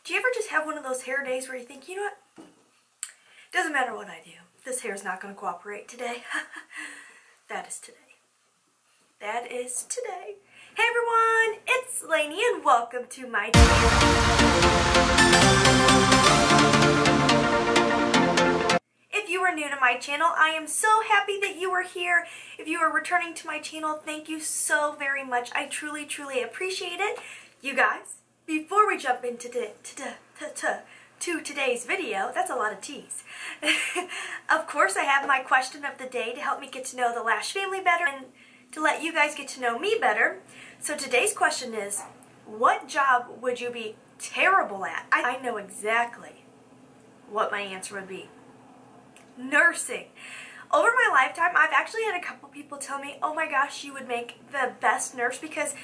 Do you ever just have one of those hair days where you think, you know what, doesn't matter what I do, this hair is not going to cooperate today? That is today. That is today. Hey everyone, it's Lainey and welcome to my channel. If you are new to my channel, I am so happy that you are here. If you are returning to my channel, thank you so very much. I truly, truly appreciate it. You guys, before we jump into today's video, that's a lot of T's. Of course, I have my question of the day to help me get to know the Lash family better and to let you guys get to know me better. So today's question is, what job would you be terrible at? I know exactly what my answer would be. Nursing. Over my lifetime, I've actually had a couple people tell me, oh my gosh, you would make the best nurse, because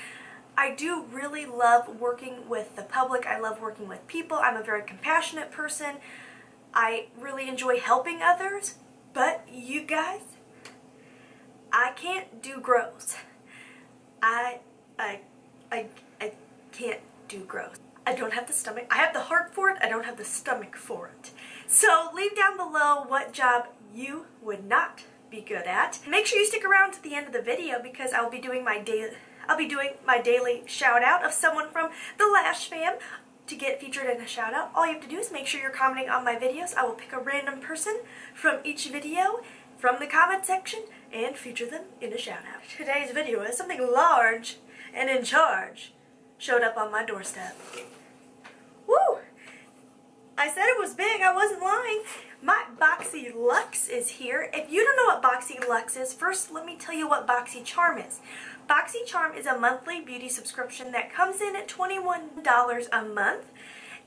I do really love working with the public. I love working with people. I'm a very compassionate person. I really enjoy helping others. But you guys, I can't do gross. I can't do gross. I don't have the stomach. I have the heart for it. I don't have the stomach for it. So leave down below what job you would not be good at. Make sure you stick around to the end of the video, because I'll be doing my daily shout out of someone from the Lash fam to get featured in a shout out. All you have to do is make sure you're commenting on my videos. I will pick a random person from each video from the comment section and feature them in a shout out. Today's video is something large and in charge showed up on my doorstep. Woo! I said it was big, I wasn't lying. My Boxyluxe is here. If you don't know what Boxyluxe is, first let me tell you what BoxyCharm is. BoxyCharm is a monthly beauty subscription that comes in at $21 a month,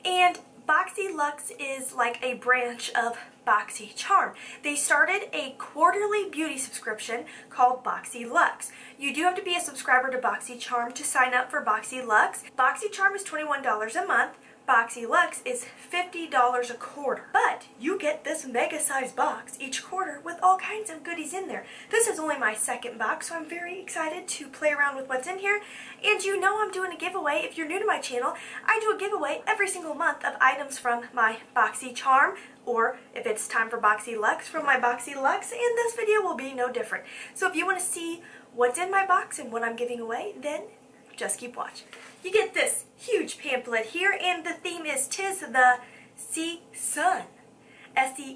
and Boxyluxe is like a branch of BoxyCharm. They started a quarterly beauty subscription called Boxyluxe. You do have to be a subscriber to BoxyCharm to sign up for Boxyluxe. BoxyCharm is $21 a month. Boxyluxe is $50 a quarter. But you get this mega-sized box each quarter with all kinds of goodies in there. This is only my second box, so I'm very excited to play around with what's in here. And you know I'm doing a giveaway. If you're new to my channel, I do a giveaway every single month of items from my BoxyCharm, or if it's time for Boxyluxe, from my Boxyluxe, and this video will be no different. So if you want to see what's in my box and what I'm giving away, then just keep watching. You get this huge pamphlet here, and the theme is "Tis the Sea Sun." S-E-A-S-U-N.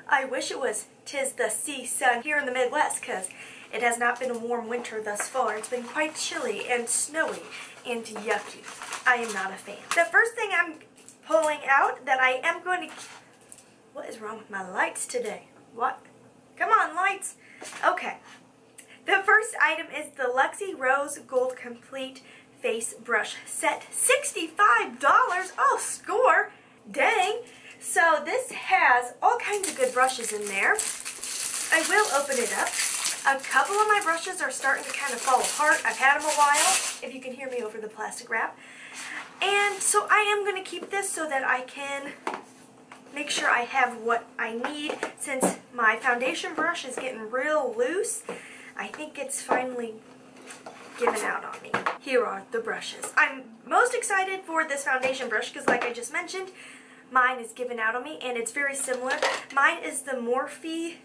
I wish it was "Tis the Sea Sun" here in the Midwest, because it has not been a warm winter thus far. It's been quite chilly and snowy and yucky. I am not a fan. The first thing I'm pulling out that I am going to... What is wrong with my lights today? What? Come on, lights. Okay. The first item is the Luxie Rose Gold Complete Face Brush Set. $65! Oh, score! Dang! So this has all kinds of good brushes in there. I will open it up. A couple of my brushes are starting to kind of fall apart. I've had them a while, if you can hear me over the plastic wrap. And so I am going to keep this so that I can make sure I have what I need. Since my foundation brush is getting real loose, I think it's finally given out on me. Here are the brushes. I'm most excited for this foundation brush because, like I just mentioned, mine is given out on me, and it's very similar. Mine is the Morphe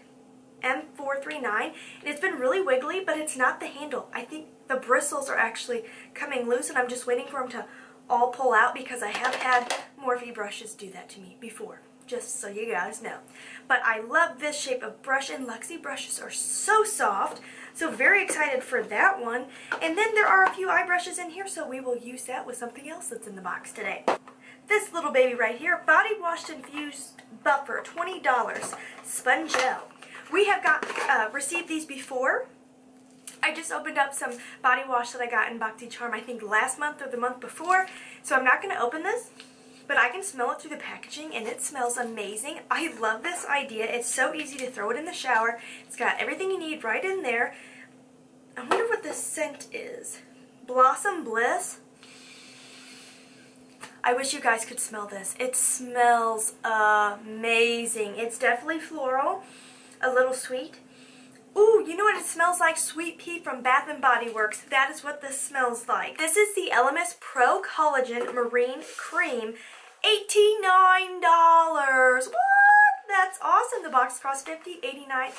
M439, and it's been really wiggly, but it's not the handle. I think the bristles are actually coming loose, and I'm just waiting for them to all pull out, because I have had Morphe brushes do that to me before, just so you guys know. But I love this shape of brush, and Luxie brushes are so soft, so very excited for that one. And then there are a few eye brushes in here, so we will use that with something else that's in the box today. This little baby right here, Body Wash Infused Buffer, $20, Spongelle. We have received these before. I just opened up some body wash that I got in BoxyCharm, I think last month or the month before, so I'm not going to open this, but I can smell it through the packaging, and it smells amazing. I love this idea. It's so easy to throw it in the shower. It's got everything you need right in there. I wonder what this scent is. Blossom Bliss. I wish you guys could smell this. It smells amazing. It's definitely floral, a little sweet. Ooh, you know what it smells like? Sweet Pea from Bath & Body Works. That is what this smells like. This is the Elemis Pro Collagen Marine Cream. $89. What? That's awesome. The box costs $50.89.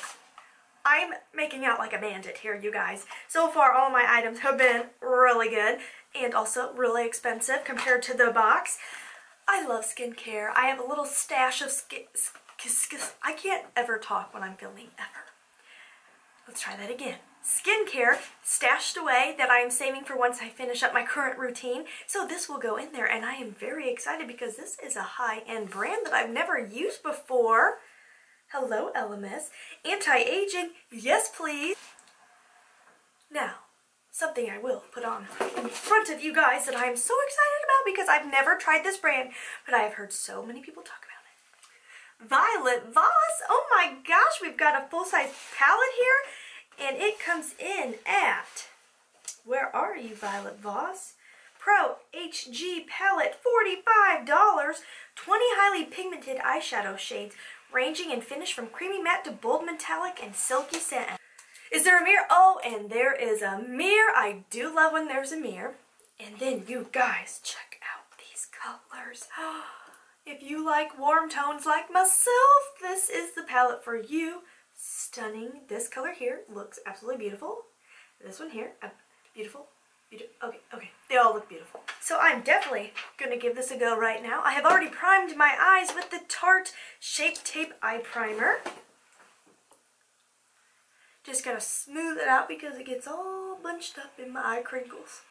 I'm making out like a bandit here, you guys. So far, all my items have been really good and also really expensive compared to the box. I love skincare. I have a little stash of I can't ever talk when I'm filming, ever. Let's try that again. Skincare stashed away that I am saving for once I finish up my current routine. So this will go in there, and I am very excited because this is a high-end brand that I've never used before. Hello, Elemis. Anti-aging, yes please. Now, something I will put on in front of you guys that I am so excited about because I've never tried this brand, but I have heard so many people talk about it. Violet Voss. Oh my gosh, we've got a full-size palette here, and it comes in at, where are you, Violet Voss? Pro HG palette, $45. 20 highly pigmented eyeshadow shades, ranging in finish from creamy matte to bold metallic and silky satin. Is there a mirror? Oh, and there is a mirror. I do love when there's a mirror. And then you guys, check out these colors. If you like warm tones like myself, this is the palette for you. Stunning. This color here looks absolutely beautiful. This one here, beautiful. Okay, they all look beautiful. So I'm definitely going to give this a go right now. I have already primed my eyes with the Tarte Shape Tape Eye Primer. Just gotta smooth it out because it gets all bunched up in my eye crinkles.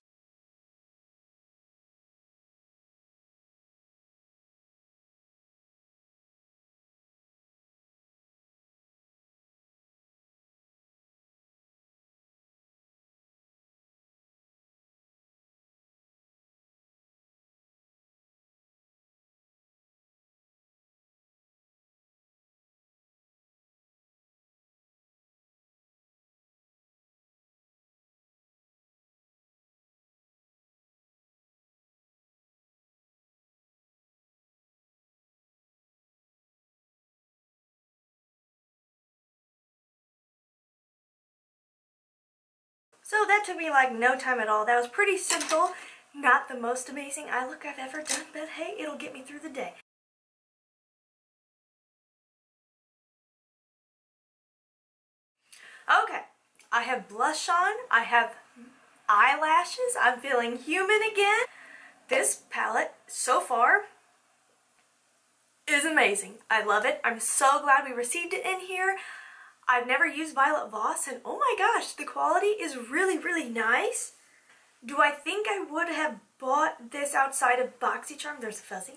So that took me like no time at all. That was pretty simple. Not the most amazing eye look I've ever done, but hey, it'll get me through the day. Okay, I have blush on. I have eyelashes. I'm feeling human again. This palette, so far, is amazing. I love it. I'm so glad we received it in here. I've never used Violet Voss, and oh my gosh, the quality is really, really nice. Do I think I would have bought this outside of BoxyCharm? There's a fuzzy.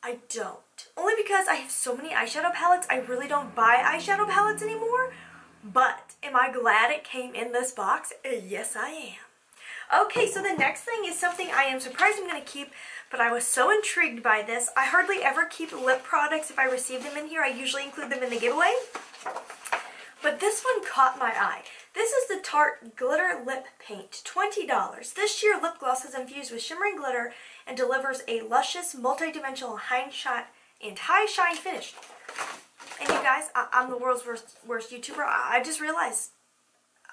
I don't. Only because I have so many eyeshadow palettes, I really don't buy eyeshadow palettes anymore. But am I glad it came in this box? Yes, I am. Okay, so the next thing is something I am surprised I'm going to keep, but I was so intrigued by this. I hardly ever keep lip products if I receive them in here. I usually include them in the giveaway. But this one caught my eye. This is the Tarte Glitter Lip Paint, $20. This sheer lip gloss is infused with shimmering glitter and delivers a luscious, multi-dimensional high shine finish. And you guys, I'm the world's worst YouTuber. I just realized,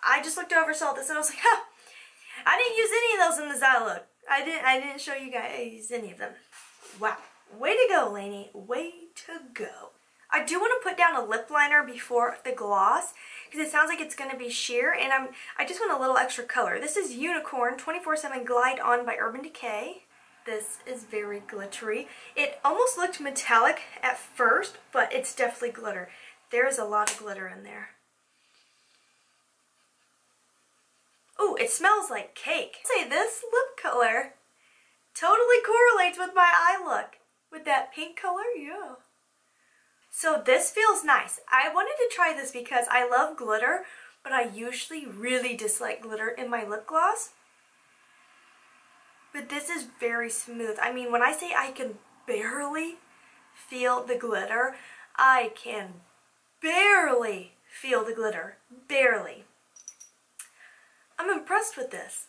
I just looked over, saw this, and I was like, huh, I didn't use any of those in this eye look. I didn't show you guys any of them. Wow. Way to go, Lainey. Way to go. I do want to put down a lip liner before the gloss because it sounds like it's going to be sheer, and I just want a little extra color. This is Unicorn 24/7 Glide On by Urban Decay. This is very glittery. It almost looked metallic at first, but it's definitely glitter. There's a lot of glitter in there. Ooh, it smells like cake. I'd say this lip color totally correlates with my eye look. With that pink color, yeah. So this feels nice. I wanted to try this because I love glitter, but I usually really dislike glitter in my lip gloss. But this is very smooth. I mean, when I say I can barely feel the glitter, I can barely feel the glitter. Barely. I'm impressed with this.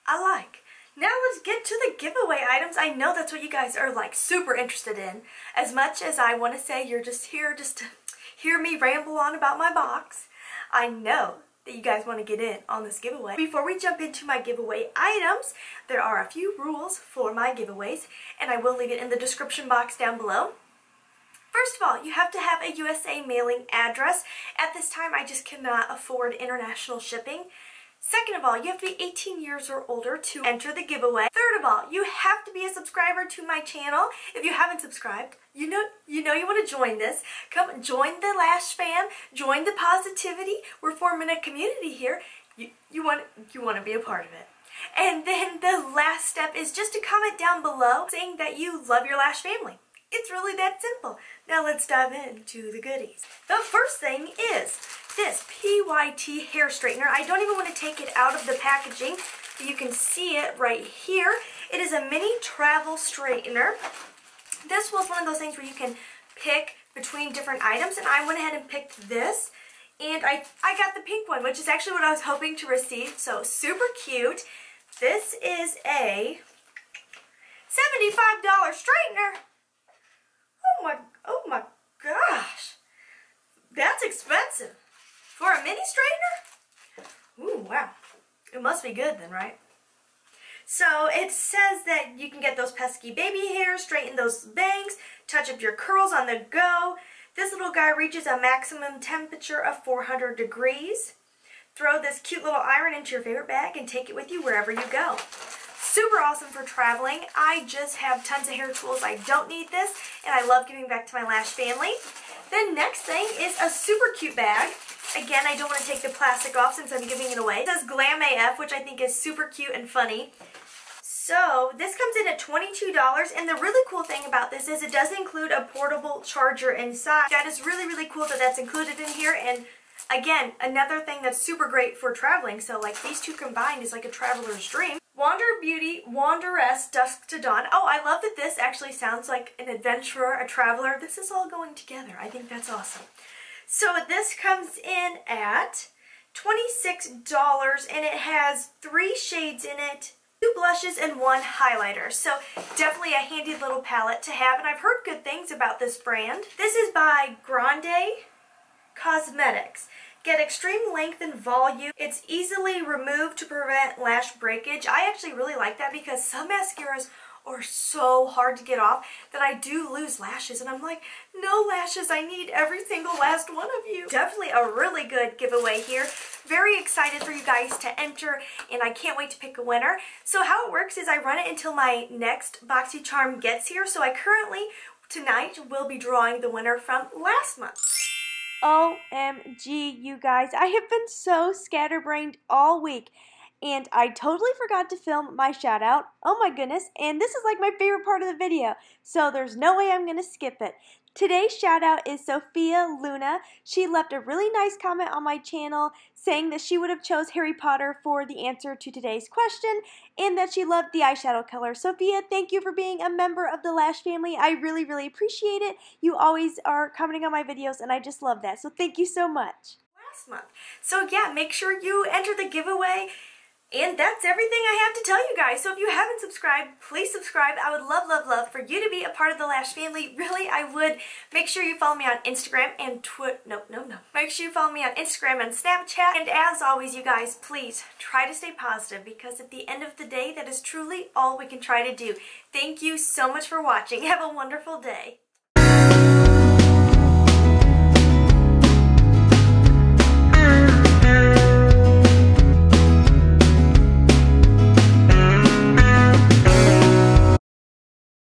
I like. Now let's get to the giveaway items. I know that's what you guys are like super interested in. As much as I want to say you're just here just to hear me ramble on about my box, I know that you guys want to get in on this giveaway. Before we jump into my giveaway items, there are a few rules for my giveaways, and I will leave it in the description box down below. First of all, you have to have a USA mailing address. At this time, I just cannot afford international shipping. Second of all, you have to be 18 years or older to enter the giveaway. Third of all, you have to be a subscriber to my channel. If you haven't subscribed, you know you want to join this. Come join the Lash fam, join the positivity. We're forming a community here. You want to be a part of it. And then the last step is just to comment down below saying that you love your Lash family. It's really that simple. Now let's dive into the goodies. The first thing is this PYT hair straightener. I don't even want to take it out of the packaging. You can see it right here. It is a mini travel straightener. This was one of those things where you can pick between different items, and I went ahead and picked this. And I got the pink one, which is actually what I was hoping to receive, so super cute. This is a $75 straightener. Oh my gosh. That's expensive. For a mini straightener? Ooh, wow. It must be good then, right? So it says that you can get those pesky baby hairs, straighten those bangs, touch up your curls on the go. This little guy reaches a maximum temperature of 400 degrees. Throw this cute little iron into your favorite bag and take it with you wherever you go. Super awesome for traveling. I just have tons of hair tools. I don't need this, and I love giving back to my Lash family. The next thing is a super cute bag. Again, I don't want to take the plastic off since I'm giving it away. It says Glam AF, which I think is super cute and funny. So this comes in at $22, and the really cool thing about this is it does include a portable charger inside. That is really, really cool that that's included in here, and again, another thing that's super great for traveling. So like these two combined is like a traveler's dream. Wander Beauty, Wanderess, Dusk to Dawn. Oh, I love that this actually sounds like an adventurer, a traveler. This is all going together. I think that's awesome. So this comes in at $26, and it has 3 shades in it, 2 blushes and 1 highlighter. So definitely a handy little palette to have, and I've heard good things about this brand. This is by Grande Cosmetics. Get extreme length and volume. It's easily removed to prevent lash breakage. I actually really like that because some mascaras are so hard to get off that I do lose lashes, and I'm like, no lashes, I need every single last one of you. Definitely a really good giveaway here. Very excited for you guys to enter, and I can't wait to pick a winner. So how it works is I run it until my next BoxyCharm gets here. So I currently, tonight, will be drawing the winner from last month. OMG, you guys, I have been so scatterbrained all week, and I totally forgot to film my shout out. Oh my goodness, and this is like my favorite part of the video, so there's no way I'm going to skip it. Today's shout out is Sophia Luna. She left a really nice comment on my channel saying that she would have chose Harry Potter for the answer to today's question, and that she loved the eyeshadow color. Sophia, thank you for being a member of the Lash family. I really, really appreciate it. You always are commenting on my videos, and I just love that. So thank you so much. Last month. So yeah, make sure you enter the giveaway. And that's everything I have to tell you guys. So if you haven't subscribed, please subscribe. I would love, love, love for you to be a part of the Lash family. Really, I would. Make sure you follow me on Instagram and no. Make sure you follow me on Instagram and Snapchat. And as always, you guys, please try to stay positive, because at the end of the day, that is truly all we can try to do. Thank you so much for watching. Have a wonderful day.